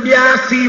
82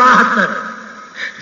72,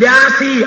82।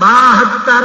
72।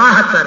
72,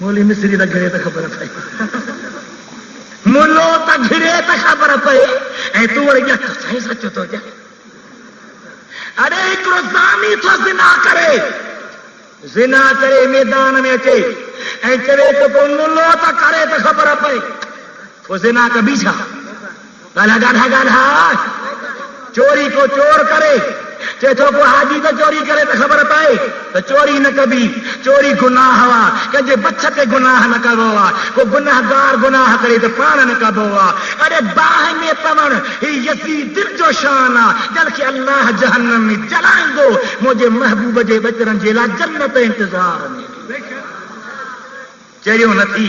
مولی مصری دا گھرے تے خبر پئی ملو تا گھرے تے خبر پئی اے تو وڑ گیا صحیح سچ تو جا ارے ایک زانی تو زنا کرے میدان میں اچے اے چلے تو کو ملو تا کرے تے خبر پئی وہ زنا کا بیچا گالا گاڑھا گاڑھا چوری کو چور کرے چیتو کو حاجی تو چوری کرے تو خبر پائے تو چوری نہ کبھی چوری گناہ ہوا کہ جے بچتے گناہ نہ کروا کو گناہ گار گناہ کرے تو پان نہ کبوا ارے باہ میں پمن ہی یزید دل جو شانہ جل کے اللہ جہنم میں جلائیں دو مجھے محبوب جے بچرن جیلا جنت انتظار میں چریو نہ تھی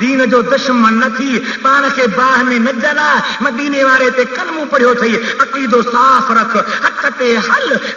دین جو دشمن نہ تھی پان کے باہ میں نہ جلا مدینے والے تے کلمو پڑھیو تھی عقیدو صاف رکھ حق تے حل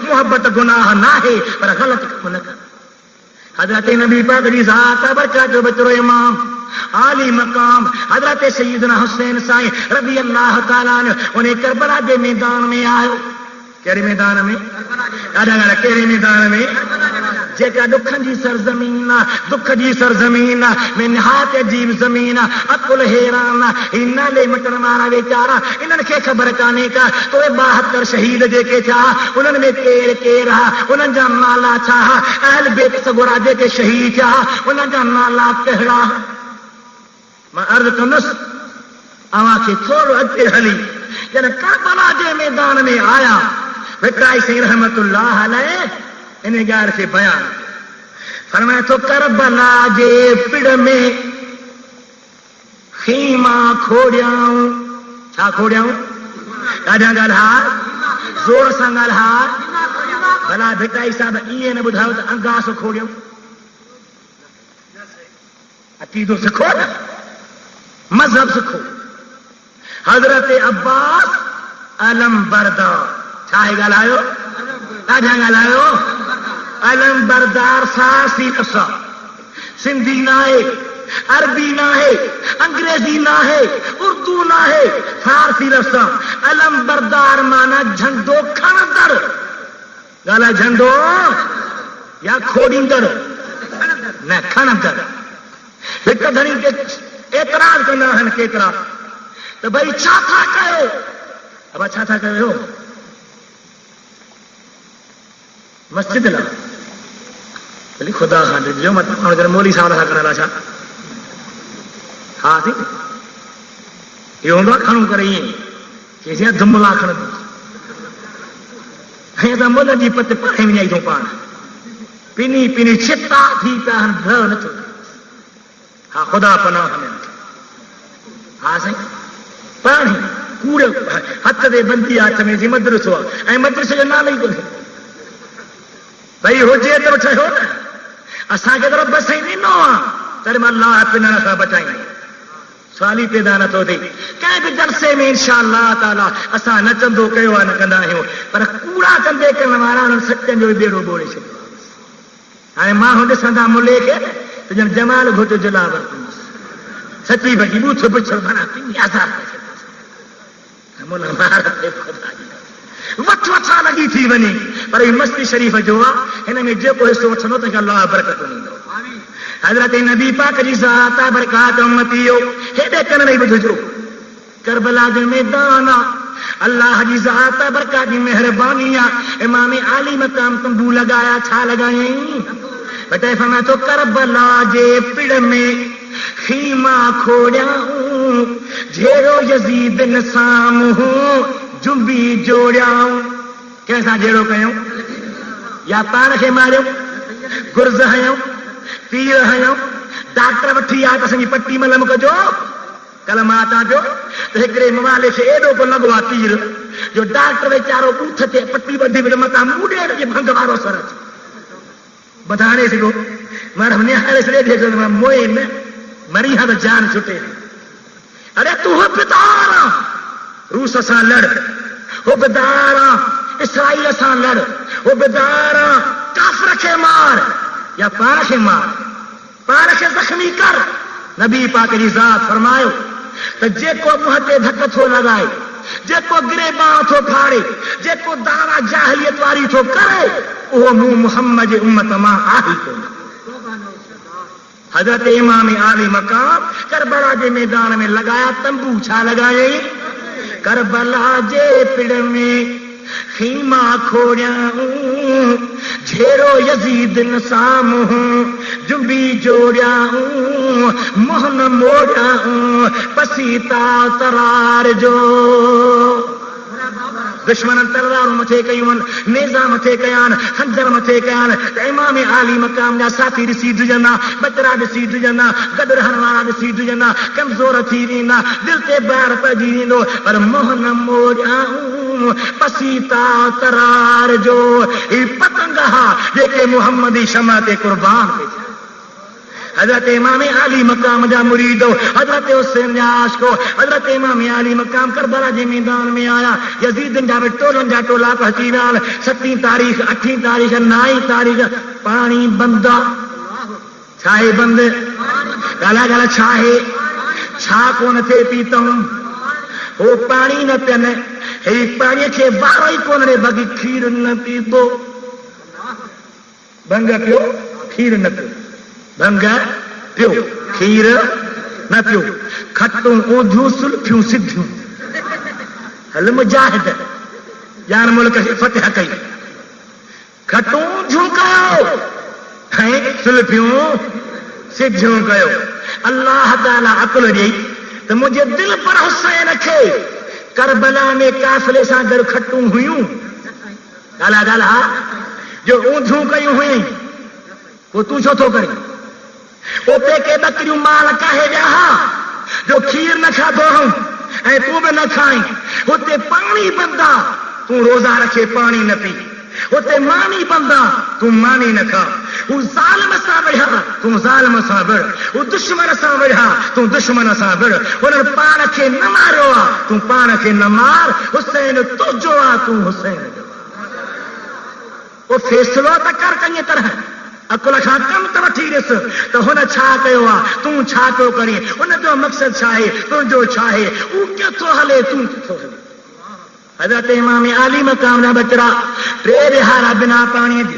محبت گناہ نہ ہے پر غلط کم نہ کر حضرت نبی پاک دی ذات برکات جو بچرو امام عالی مقام حضرت سیدنا حسین سائیں رضی اللہ تعالیٰ عنہ انہیں کربلا دے میدان میں آئے کہڑے میدان میں کہڑے میدان میں جیکا دکھن جی سرزمین دکھ جی سرزمین میں نہایت عجیب زمین عقل حیران ہی نالے مٹن مارا بیچارا انہوں نے خبر کانے کا تو 72 شہید جے کے چاہ انہوں نے کیر کے رہا انہوں جا نالا چاہ اہل بیت سگورا جے کے شہید چاہ انہوں جا نالا کہڑا میں عرض کنس آواں کے تھوڑو اچھے حلی جن کربلا جے میدان میں آیا وکرائی سین رحمت اللہ علیہ انہیں گار سے بیان فرمایا تو کربلا جے پڑ میں خیمہ کھوڑیاؤں چھا کھوڑیاؤں گاڑیاں گالہار زور سا گالہار بھلا بھٹائی صاحب یہ نہ بدھاؤ تو انگاس کھوڑیاؤں عقیدوں سے کھوڑ مذہب سے کھوڑ حضرت عباس علم بردار چھائے گالایو گاڑیاں گالایو علم بردار سارسی نسا سندھی نہ ہے عربی نہ ہے انگریزی نہ ہے اردو نہ ہے فارسی رسا علم بردار مانا جھنڈو کھندر گالا جھنڈو یا کھوڑیندر نہ کھندر پھر دھنی کے اعتراض کرنا ہے کہ اعتراض تو بھائی چھا تھا کہو اب اچھا تھا کہو مسجد لا بلی خدا خان جو مطلب اگر مولی صاحب رہا کرنا چاہ ہاں تھی یہ ہوندہ کھانوں کر رہی ہیں کیسے ہیں دھملا کھانا دو ہے تا مولا جی پتے پانے میں نہیں تو پانا پینی پینی چھتا تھی پہن بھر نہ چھوڑا ہاں خدا پناہ ہمیں ہاں سہیں پانی کوڑے ہتھ دے بندی آچھ میں جی مدرس ہوا اے مدرس جو نہ نہیں بولے بھائی ہو جے تو اٹھے ہو نا اساں کے طرف بس ہی نہیں نو تر میں اللہ اپنا نہ بچائیں گے سوالی پیدا نہ تو دی کہیں بھی جلسے میں انشاءاللہ تعالی اساں نہ چندو کہو نہ کندا ہوں پر کوڑا کندے کرن والا ان سچن جو بیڑو بولے چھ ہاں ماں ہن سندا ملے کے تو جب جمال گھٹ جلا ورتوں سچی بھگی بوچھ بچھ بنا پنی آزاد مولا مار تے خدا جی وٹ وٹھا لگی تھی ونی پر یہ مستی شریف جو ان میں جو کوئی حصہ وٹھنو تے اللہ برکت ڈیندو حضرت نبی پاک جی ذات برکات امتیو ہیڈے کن نہیں بجھو کربلا دے میدان اللہ جی ذات برکات دی مہربانیاں امام عالی مقام تمبو لگایا چھا لگائیں بٹے فرمایا تو کربلا جے پڑ میں خیمہ کھوڑیاؤں جھیڑو یزید نسام ہوں جنبی جوڑیاؤں کیسا جھیڑو کہوں یا پان کے ماروں گرز ہیوں تیر ہیوں ڈاکٹر وٹھی آتا سنگی پٹی ملم کو جو کلمات جو تو ایکڑے موالے سے ایڈو کو لگوا تیر جو ڈاکٹر بیچارو پوچھتے پٹی بدھی بڑے متا موڑے یہ بھنگوارو سرچ بتانے سے کو مرم نے ہر اس لیے جو موئے میں مری ہاں جان چھٹے ارے تو ہو بدارا روس اساں لڑ ہو بدارا اسرائیل اساں لڑ ہو بدارا کافر کے مار یا پارا کے مار پارا کے زخمی کر نبی پاک کی ذات فرمائے تو جے کو منہ تے دھک تھو لگائے جے کو گریباں تھو پھاڑے جے کو دعویٰ جاہلیت واری تھو کرے وہ منہ محمد امت ماں آہی کو حضرت امام عالی مقام کربلا کے میدان میں لگایا تمبو چھا لگائے کربلا جے پڑ میں خیمہ کھوڑیا جھیرو یزید نسام جنبی جوڑیا موہن موڑیا پسیتا ترار جو دشمن تلوار متھے کیون نیزا متھے کیان خنجر متھے کیان امام عالی مقام جا ساتھی ڈسی ڈجنا بچڑا ڈسی ڈجنا قدر ہن والا ڈسی ڈجنا کمزور تھی ویندا دل تے بار پجی ویندو پر موہن موڑیا پسیتا ترار جو ای پتنگ ہا جے محمدی شمع تے قربان تھے حضرت امام عالی مقام جا مرید حضرت حسین جا عاشقو حضرت امام عالی مقام کربلا جے میدان میں آیا یزید جا ٹولن جا ٹولا پہچی وال 7 تاریخ 8 تاریخ 9 تاریخ پانی بندہ چھاہے بند گالا گالا چھاہے چھا کون تھے پیتا ہوں وہ پانی نہ پینے پانی کے بارہ ہی کون رے بگی کھیر نہ پیتو بنگا پیو کھیر نہ پیو بنگا پیو کھیر نہ پیو کھٹوں اونجھوں سلفیوں سدھیوں حل مجاہد جان ملک فتح کئی کھٹوں جھنکاؤ ہیں سلفیوں سدھیوں کہو اللہ تعالیٰ عقل دی تو مجھے دل پر حسین رکھے کربلا میں قافلے سے گر کھٹوں ہوئیوں گالا گالا جو اونجھوں کئی ہوئی وہ تو چھو تو کری وہ پہ کے بکریوں مال کہے جہاں جو کھیر نہ کھا دو ہوں اے تو بھی نہ کھائیں ہوتے پانی بندہ تو روزہ رکھے پانی نہ پی ہوتے مانی بندہ تو مانی نہ کھا وہ ظالم سا بڑھا تو ظالم سا بڑھ وہ دشمن سا بڑھا تو دشمن سا بڑھ انہوں پان کے نہ مارو تو پان کے نہ مار حسین تو جو تو حسین جو وہ فیصلہ تک کر کنی طرح اکل کھا کم تو وٹھی رس تو ہن چھا کیو تو چھا تو کری ان جو مقصد چھاہے تو جو چھاہے او کیا تو ہلے تو ہلے حضرت امام عالی مقام نہ بچڑا ٹے دہاڑا بنا پانی دی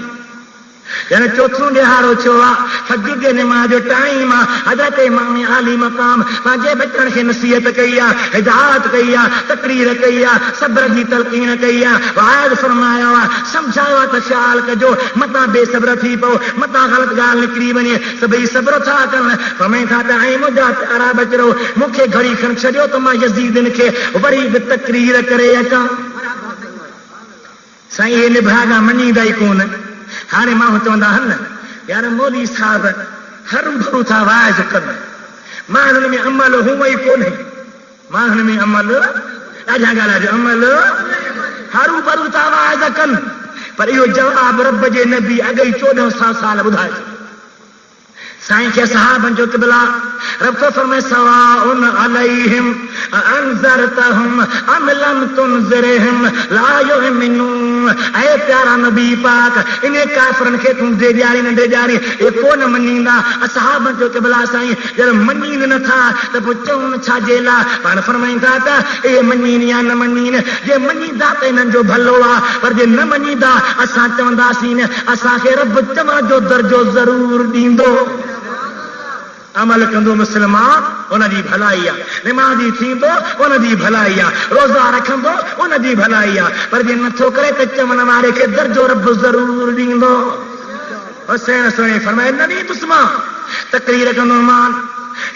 یعنی چوتھوں دہاڑو چھوا فجر کے نماز جو ٹائم حضرت امام عالی مقام پانچے بچن کے نصیحت کیا ہدایت کیا تقریر کیا صبر کی تلقین کیا وعد فرمایا سمجھایا تو خیال کجو متا بے صبر تھی پو متا غلط گال نکری بنی سبھی صبر تھا کرن فرمائیں تھا تے مجا پیارا بچڑو مکھے گھڑی کھن چھڈیو تو ما یزید کے وری تقریر کرے اچا سائیں نبھاگا منی دائی کون ہانے ماں چوندہ ہن یار مولی صاحب ہر بھرو تھا واعظ کرنا ماں میں عمل ہوئی کون ہے ماں میں عمل راجا گالا جو عمل ہر بھرو تھا واعظ کن پر یہ جواب رب جے نبی اگئی 1400 سال بدھائے سائیں کے صحابن جو قبلہ رب تو فرمائے سواء علیہم انذرتہم ام لم تنذرہم لا یؤمنون اے پیارا نبی پاک انہیں کافرن کے تم دے جاری نہ دے جاری یہ کون منیندا صحابن جو قبلہ سائیں جب منین نہ تھا تو پچھوں چھا جیلا پان فرمائیں تھا اے منین یا نہ منین یہ منیدا تینن جو بھلوا پر جے نہ منیدا اساں چوندا سین اساں کے رب تما جو درجو ضرور دیندو عمل کندو مسلمان ان دی بھلائی نمازی تھی تو ان دی بھلائی روزہ رکھندو ان دی بھلائی پر جن نتھو کرے تے چمن مارے کے درجو رب ضرور دیندو حسین سونے فرمائے نبی تسما تقریر کندو مان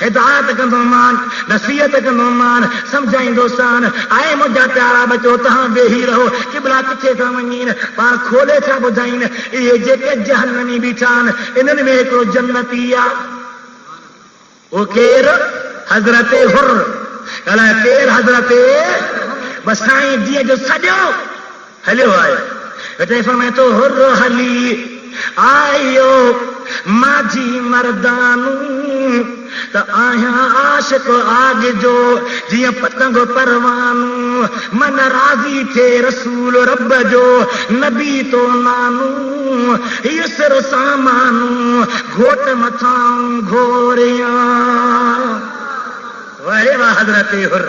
ہدایت کندو مان نصیحت کندو مان سمجھائیں دوستان آئے مجھا پیارا بچو تہاں بے ہی رہو قبلہ کچھے تھا منین پار کھولے تھا بدھائیں یہ جے کے جہنمی بیٹھان انن میں ایک جنتی وہ کیر حضرت حر کہلا کیر حضرت بسائیں جی جو سجو ہلیو آئے کہتے فرمائے تو حر حلی آئیو ماجی مردانو تو آیا عاشق آگ جو جی پتنگ پروانو من راضی تھے رسول رب جو نبی تو نانو یسر سامانو گھوٹ متھاؤں گھوریاں واہ واہ حضرت حر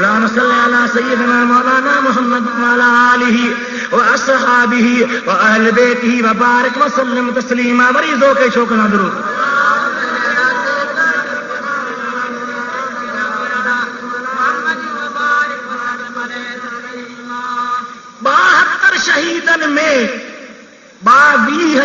اللهم صل على سيدنا مولانا محمد وعلى آله وأصحابه وأهل بيته وبارك وسلم تسليما مریضوں کے شوقنا درود 72 شہیدن میں 22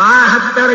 72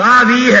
22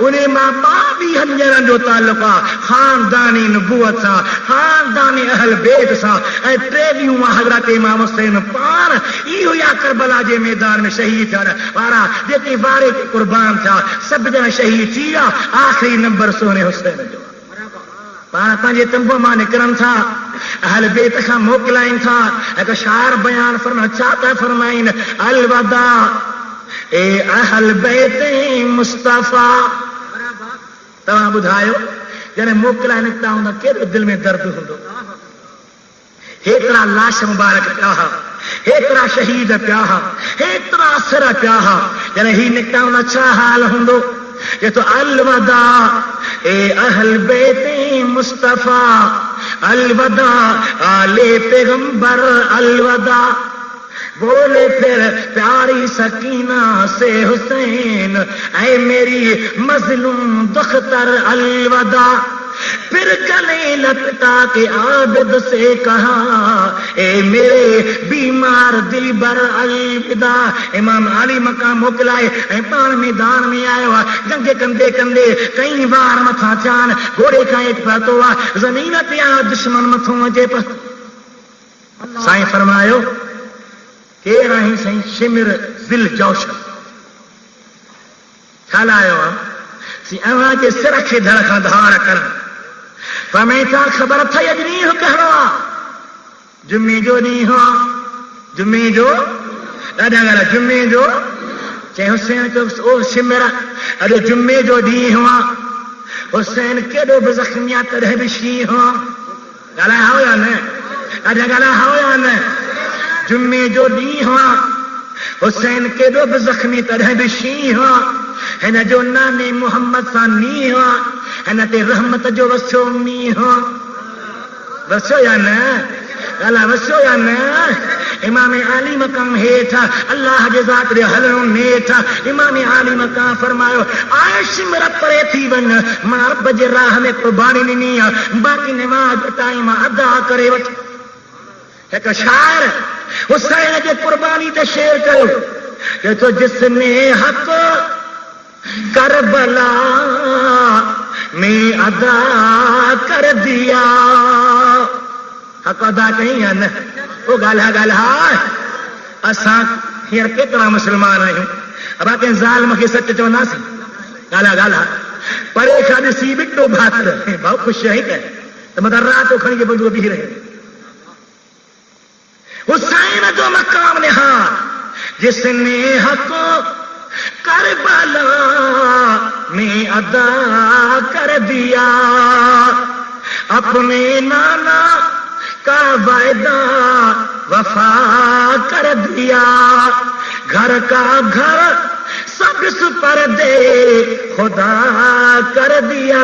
انہیں ماں باپ بھی ہنجرن جو تعلق خاندانی نبوت سا خاندانی اہل بیت سا اے ٹریویوں حضرت امام حسین پان ایو یا کربلا جے میدان میں شہید تھا وارا جے وارے کے قربان تھا سب جنا شہید تھیا آخری نمبر سونے حسین جو پان پانجے تنبو ماں نکرن تھا اہل بیت کا موکلائن تھا ایک شعر بیان فرما چاہتا فرمائن الوداع اے اہل بیت مصطفیٰ تمام بدھائیو جنہیں موکلائن نکتا ہوں کہ دل میں درد ہوں ایترا لاش مبارک پیاہا ایترا شہید پیاہا ایترا سر پیاہا جنہیں ہی نکتا ہوں اچھا حال ہوں یہ تو الوداع اے اہل بیت مصطفیٰ الوداع آل پیغمبر الوداع بولے پھر پیاری سکینہ سے حسین اے میری مظلوم دختر الوداع پھر گلے لپٹا کے عابد سے کہا اے میرے بیمار دل بر الوداع امام علی مقام موکلائے اے پان میدان میں آئے ہوا جنگ کندے کندے کئی بار متھا چان گھوڑے کا ایک پتو زمین پہ دشمن متھوں جے پر سائیں فرمایو کہ رہی سائیں شمر ذل جوشن کھلایو سی اواں کے سر کے دھڑکا دھار کر فمیں تا خبر تھا یجنی ہو کہوا جمعے جو نہیں ہو جمعے جو دادا گلا جمعے جو چاہے حسین تو او شمرا ارے جمعے جو دی ہوا حسین کے دو بزخمیات رہ بشی ہو گلا ہو یا نہیں ارے گلا ہو یا نہیں جمعے جو دی ہوا حسین کے دو بزخمی طرح بشی ہوا ہے نا جو نانے محمد ثانی ہوا ہے نا تے رحمت جو وسو می ہوا وسو یا نا گلا وسو یا نا امام علی مقام ہے تھا اللہ کے ذات رے حلن نے تھا امام علی مقام فرمایا عائش میرا پرے تھی ون مار بج راہ میں قربانی نہیں باقی نماز ٹائم ادا کرے وٹ ایک شاعر حسین کے قربانی تے شعر کرو کہ تو جس نے حق کربلا میں ادا کر دیا حق ادا کہیں یا نہ وہ گالا گالا اساں ہیر کتنا مسلمان آئے ہوں اب آکے ظالم کے سچ چونا سی گالا گالا پریشانی سی بٹو بات رہے بہت خوش ہے کہ تو مدر رات کو کھڑی کے بندو بھی رہے حسین جو مقام نہا جس نے حق کربلا میں ادا کر دیا اپنے نانا کا وعدہ وفا کر دیا گھر کا گھر سب پر دے خدا کر دیا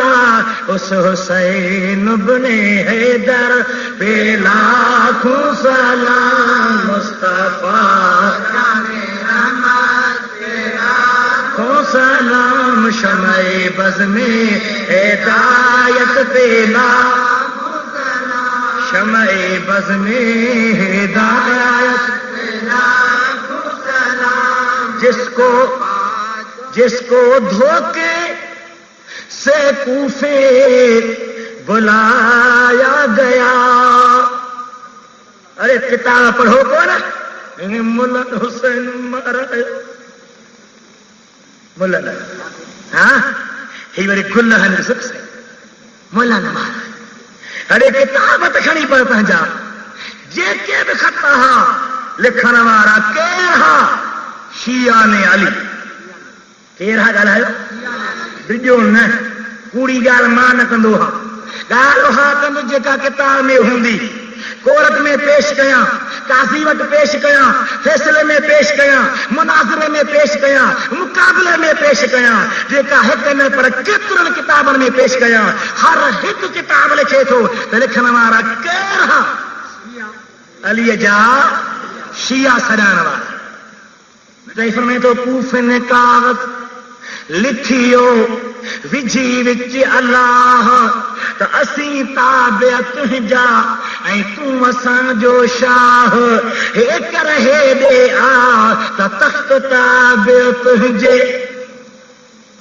اس حسین ابن حیدر پہ لاکھوں سلام مصطفیٰ لاکھوں سلام شمع بز میں ہدایت پہ شمع بز میں ہدایت جس کو دھوکے سے کوفے بلایا گیا ارے کتاب پڑھو کون مولا حسین مارا مولا ہاں ہی میری گلہن سب سے مولا نہ مارا ارے کتاب کھڑی پر پہنچا جے کے بھی خطا لکھن والا کہ رہا شیعہ نے علی کیرا گل ہے بجو نہ کوڑی گال مان کندو ہاں گال ہاں کندو جکا کتاب میں ہوندی کورٹ میں پیش کیا قاضی وقت پیش کیا فیصلے میں پیش کیا مناظرے میں پیش کیا مقابلے میں پیش کیا جکا ایک میں پر کترن کتابن میں پیش کیا ہر ایک کتاب لکھے تو لکھن ہمارا کیرا علی جا شیعہ سجان والا میں تو کوفے نے کاغذ لکھیو وجھی وچ اللہ تو اسی تابع تجا اے تو اساں جو شاہ ایک رہے دے آ تو تخت تابع تجے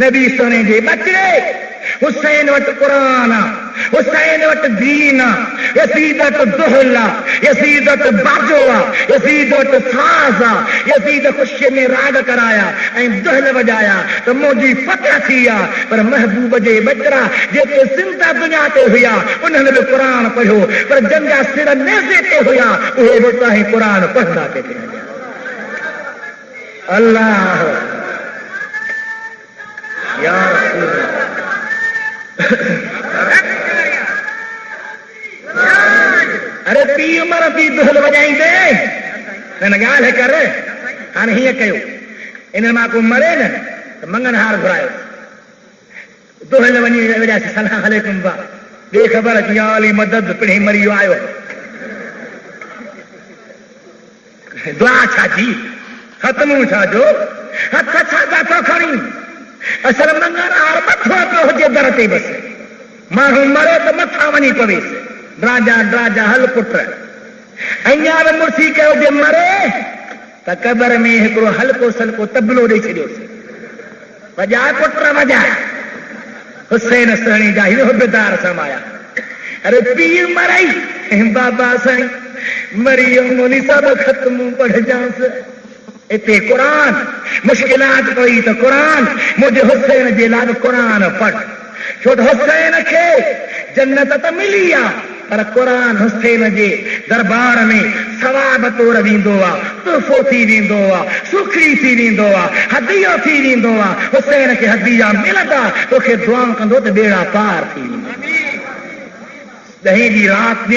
نبی سونے جے بچڑے حسین وٹ قرآن، حسین وٹ دین، یزید وٹ دہل، یزید وٹ باجو، یزید وٹ ساز، یزید خوشی میں راگ کرایا دہل وجایا تو موجی فتح تھیا، پر محبوب جے بچڑا جے زندہ دنیا تے ہویا انہوں نے بھی قرآن پڑھو، پر جنگا سر نیزے تے ہویا وہ بتا ہے قرآن پڑھتا تے تھے۔ اللہ یا رسول ارے پی عمر پی دہل وجائیں دے میں گال ہے کر ہاں ہی کہو انہیں ماں کو مرے نا تو منگن ہار گھرائے دہل ونی وجہ سے سلام علیکم با بے خبر کہ یا علی مدد پڑھی مریو آئے دعا چھا جی ختم چھا جو ہتھ چھا تو کھڑی اصل منگن ہار متھو پہ ہو جے درتے بس مانو مرے تو متھا ونی پوے ڈراجا ڈراجا ہل پٹ اñار مرسی کہو جے مرے تو قبر میں ہکڑو ہلکو سلکو تبلو ڈے چھڑیو وجا پٹر وجا حسین سہنی جا ہی حبدار سمایا ارے پیر مرائی بابا سائیں مریم مونی سب ختم پڑھ جانس اتنے قرآن مشکلات کوئی تو قرآن مجھے حسین جے لاد قرآن پڑھ چھوٹ حسین کے جنت تو ملی پر قرآن حسین جے دربار میں ثواب طور ویندو تحفو تھی ویندو سکھڑی تھی ویندو ہدیو تھی ویندو حسین کے ہدیہ ملندا تو کے دعا کندو تے بیڑا پار تھی دہیں دی رات نے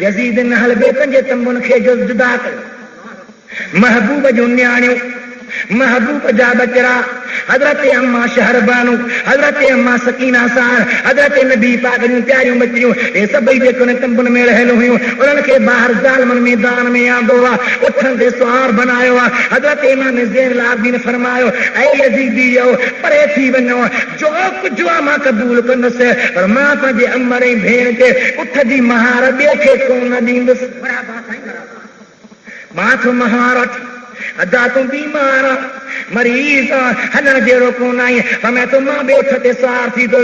یزید نحل بیتن جے تمبن کي جو جدا کر محبوب جو نیاڻيو محبوب جا بچرا حضرت اما شہر بانو حضرت اما سکینہ سار حضرت نبی پاک جون پیاریوں بچیوں اے سبئی جيڪو نے تمبن میں رهل ہويوں انہن کي باہر ظالمن میدان میں آندو اٹھن دے سوار بنايو حضرت امام زين العابدين فرمايو اے یزیدیو پرے تھی ونو جو کچھ ما قبول کنس پر ما پنجے امرے بھین تے اٹھ دی مہار دیکھے کون دیندس ما تو مہارت ادا تو بیمار مریض ہلن جیڑو کون آئی میں تو ماں بے اٹھتے سار تھی دو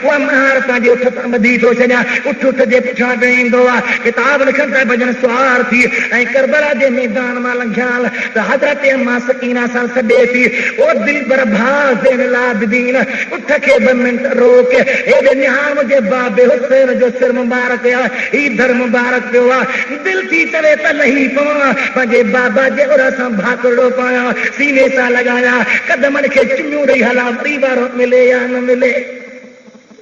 وہ مہارت جی اٹھ بدھی تو چڑیا اٹھ اٹھ جے پچھا پہندو کتاب لکھن تے بجن سوار تھی اے کربلا جے میدان ما لنگھال تو حضرت اما سکینہ سان سڈے تھی او دل بر بھا زین العابدین اٹھ کے ب منٹ روک اے دے نہام جے باب حسین جو سر مبارک ای در مبارک پوا دل تھی تلے تے نہیں پوا بجے بابا جے اور سان بھاکڑو پایا سینے سا لگایا قدمن کے چمیوں رہی حلا بری بار ملے یا نہ ملے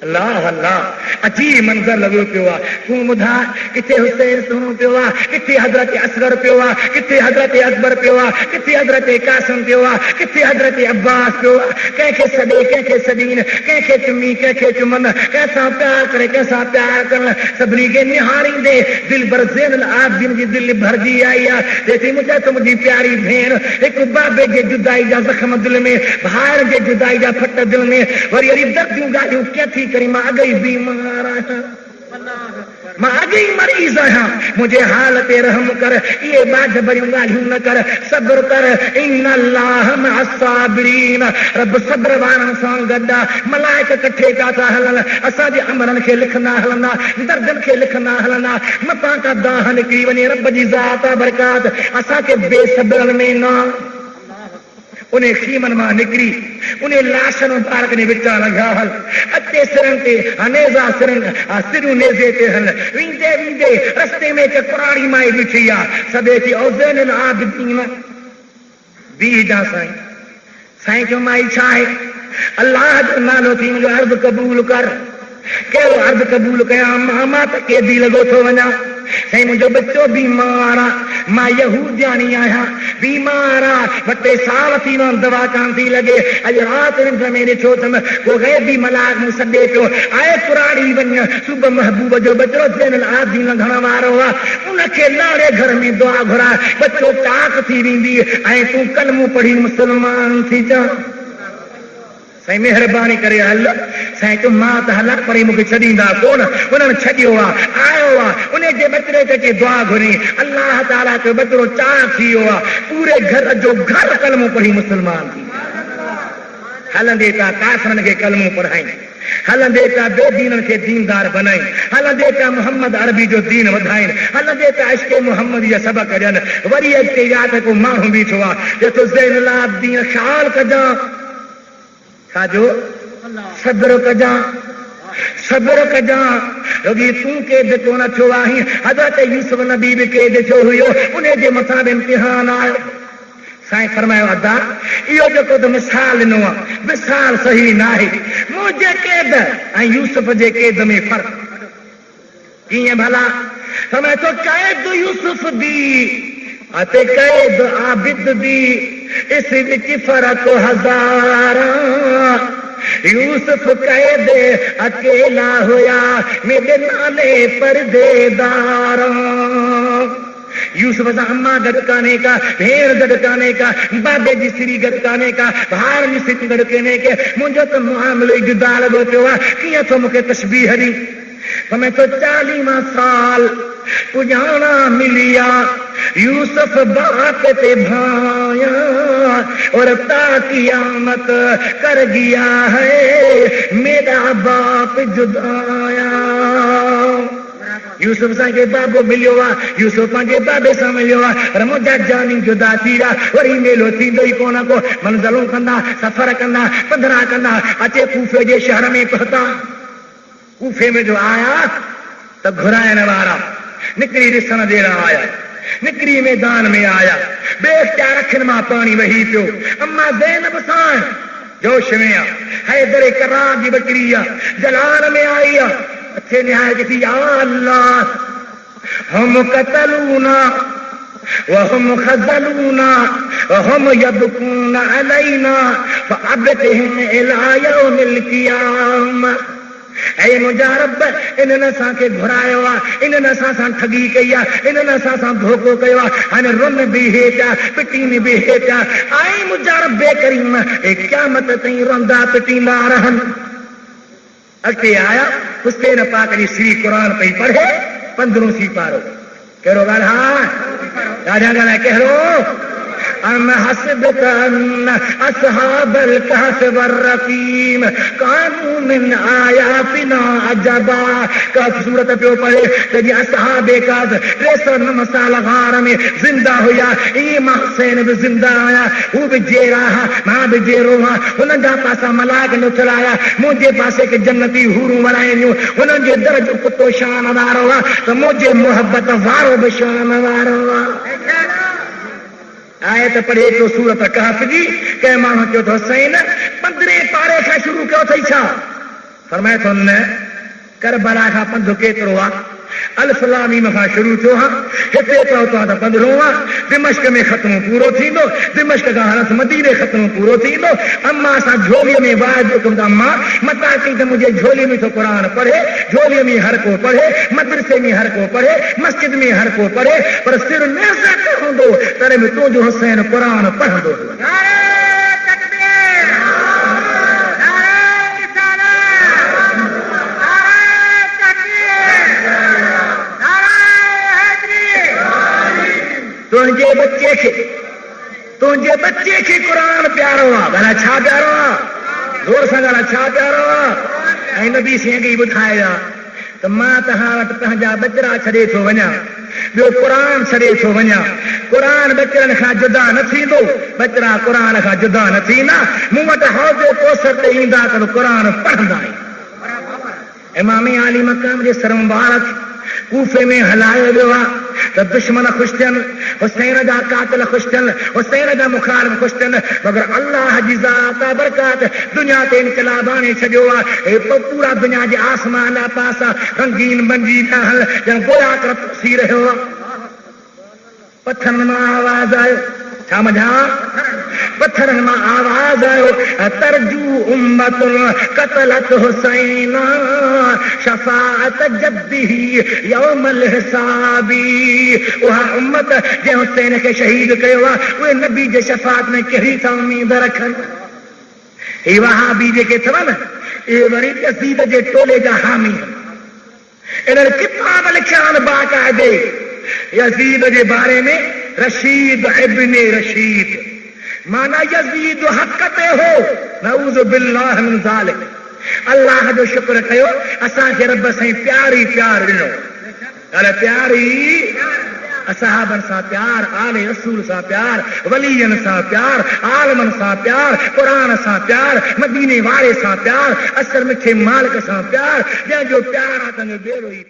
اللہ اللہ عجیب منظر لگو پیا تو مدھا کتے حسین سنو پیا کتے حضرت اصغر پیا کتے حضرت اکبر پیا کتے حضرت قاسم پیا کتے حضرت عباس پیا کہے سدے کہے سدین کہے چمی کہے چمن کیسا پیار کرے کیسا پیار کر سبری کے نہاری دے دل بر زین العابدین جی دل بھر جی آئی جیسی مجھے تو مجھے پیاری بہن ایک بابے کے جدائی جا زخم دل میں بھائی کے جدائی جا پھٹ دل میں وری اری دردیوں گالیوں کیا تھی کری ماں گئی بیمار ماں گئی مریض ہاں مجھے حالت رحم کر یہ بات بڑی گالیوں نہ کر صبر کر ان اللہ مع الصابرین رب صبر وارن سان گڈا ملائکہ کٹھے کا تھا ہلن اسا جے امرن کے لکھنا ہلنا دردن کے لکھنا ہلنا متا کا داہ نکری ونی رب جی ذات برکات اسا کے بے صبرن میں نہ انہیں خیمن ماں نکری انہیں لاشن مبارک نے بچا لگا ہل اتے سرن تے انیزا سرن سرو نیزے تے ہل ویندے ویندے رستے میں کہ قرآنی مائی بچیا سبے تھی اوزین العابدین بی جا سائیں سائیں کیوں مائی چھائے اللہ جو نالو تھی مجھے عرض قبول کر کہ وہ عرض قبول کیا ماما تک یہ دی لگو تو ونا سائیں مجھے بچوں بیمارا ماں یہودیانی آیا بیمارا بٹے سال تھی وہاں دوا کانتی لگے اج رات نے میرے چھوٹم وہ غیبی ملاک مو سدے پیو آئے قرآنی ون صبح محبوب جو بچوں زین العابدین لنگھنا مارو ہوا ان کے لارے گھر میں دعا گھرا بچوں طاق تھی ویندی آئے تو کلمو پڑھی مسلمان تھی جا سائیں مہربانی کرے ہل سائیں تو ماں ته هلاڪ پري مونکي ڇڏيندا ڪون انهن ڇڏيو آيو انهن جي بچڙي ته دعا گھري الله تعالی جو بچڙو چار ٿي ويو پورے گھر جو گھر کلمو پڙهي مسلمان ٿي هلندي تا کافرن کي کلمو پڙهائين هلندي تا بے دینن کي دیندار بنائين هلندي تا محمد عربي جو دین وڌائين هلندي تا عشق محمد جا سبق ڏين وري اچي رات کو ماڻهو بيٺو جو تو زين العابدين خيال کجا جو صبر کجا صبر کجا رگی توں کے دچو نہ چھو آہی حضرت یوسف نبی بھی کے دچو ہوئیو انہیں جے مطاب امتحان آئے سائیں فرمائے ادا یہ جو کو مثال نو مثال صحیح نہ ہے مجھے قید یوسف جے قید میں فرق کیے بھلا فرمائے تو قید یوسف دی اتے قید عابد دی اس وچ فرق ہزار یوسف قید اکیلا ہویا میرے نالے پردے دار یوسف اما گڑکانے کا بھیڑ گڑکانے کا بابے جی سری گڑکانے کا بھار جی سری گڑکنے کے مجھے تو معاملے جدا لگو پیا کیا تو مکے تشبیہ دی ہمیں تو 40 سال پجانا ملیا یوسف باپ تے بھایا اور تا قیامت کر گیا ہے میرا باپ جدایا یوسف سان کے بابو ملیو یوسف پانچے بابے سان ملیو پر مجھا جانی جدا تھی رہا وری میلو تھی دئی کونا کو منزلوں کندا سفر کندا 15 کندا اچے کوفے جے شہر میں پہتا کوفے میں جو آیا تب گھرائن وارا نکری رسن دے رہا آیا نکری میدان میں آیا بے اختیار رکھن ماں پانی وہی پیو اما زینب سان جوش میں حیدر کرار دی بکری جلال میں آئی اچھے نہایت کی یا اللہ ہم قتلونا وهم خذلونا وهم يبكون علينا فعبدهم الى يوم القيامه اے مجارب انہاں سان کے گھرایو انہاں سان ٹھگی کیا انہاں سان دھوکو کیا ان رن بھی ہے کیا پٹی میں بھی ہے کیا اے مجارب بے کریم اے قیامت تئی رندا پٹی نہ رہن اگتے آیا حسین پاک علی سری قرآن پہ پڑھے 15 سی پارو کہرو گال ہاں راجا گالا کہرو ام حسبت ان اصحاب الكهف والرقيم كانوا من آیاتنا عجبا کہف صورت پہ پڑھے کہ اصحاب کہف 309 سال غار میں زندہ ہویا امام حسین بھی زندہ آیا وہ بھی جے رہا ماں بھی جے رہا انہاں دا پاسا ملاک نو چلایا مجھے پاسے کے جنتی حوروں بنائیوں انہاں جو درج کتو شان وارو تو مجھے محبت وارو بشان وارو آیت پڑھے تو سورت کہف جی کہ ماں کیوں تو حسین 15 پارے کا شروع کیوں تھی چھا فرمائے تو نے کربلا کا پندھ کیترو الف لام میم کا شروع تھو ہاں ہتے پہتا تو 15واں دمشق میں ختم پورو تھیندو دمشق کا حالت مدینے ختم پورو تھیندو اما سا جھولی میں واجب حکم دا ماں متا کہ مجھے جھولی میں تو قرآن پڑھے جھولی میں ہر کو پڑھے مدرسے میں ہر کو پڑھے مسجد میں ہر کو پڑھے پر سر نیزہ کہوں دو ترے میں تو جو حسین قرآن پڑھ دو تجھے بچے کے قرآن پیارو گلا چھا پیارو زور سے گلا چھا پیارو نبی سی گئی بٹھایا تو ماں تہاں وٹ پنجا بچڑا چھڑے تھو وجا بو قرآن چھڑے تھو وجا قرآن بچڑن کا جدا نہ تھیندو بچڑا قرآن کا جدا نہ تھیندا منہ وٹ حوض کوثر تے ایندا تو قرآن پڑھندا امام علی مقام جے سر مبارک کوفے میں ہلائے ویوا تو دشمن خوش تھن حسین جا قاتل خوش تھن حسین جا مخالف خوش تھن مگر اللہ جی ذات برکات دنیا تے انقلاب آنے چھڈیو پورا دنیا جے آسمان لا پاسا رنگین بنجی نال جن گویا کر سی رہو پتھر میں آواز آئے سمجھا پتھر میں آواز آئے ترجو امت قتلت حسین شفاعت جدی یوم الحسابی وہ امت جے حسین کے شہید کیا وہ نبی جے شفاعت میں کہی تھا امید رکھن یہ وہابی جے کے تھوا نا یہ وری یزید جے ٹولے جا حامی انہوں کتاب لکھان باقاعدے یزید جے بارے میں رشید ابن رشید مانا یزید حق تے ہو نعوذ باللہ من ذالک اللہ جو شکر کیو اساں کے رب سائیں پیاری پیار ڈنو ارے پیاری اصحابن سا پیار آل رسول سا پیار ولین سا پیار عالمن سا پیار قرآن سا پیار مدینے والے سا پیار اثر مٹھے مالک سا پیار جو پیار آتا بے روئی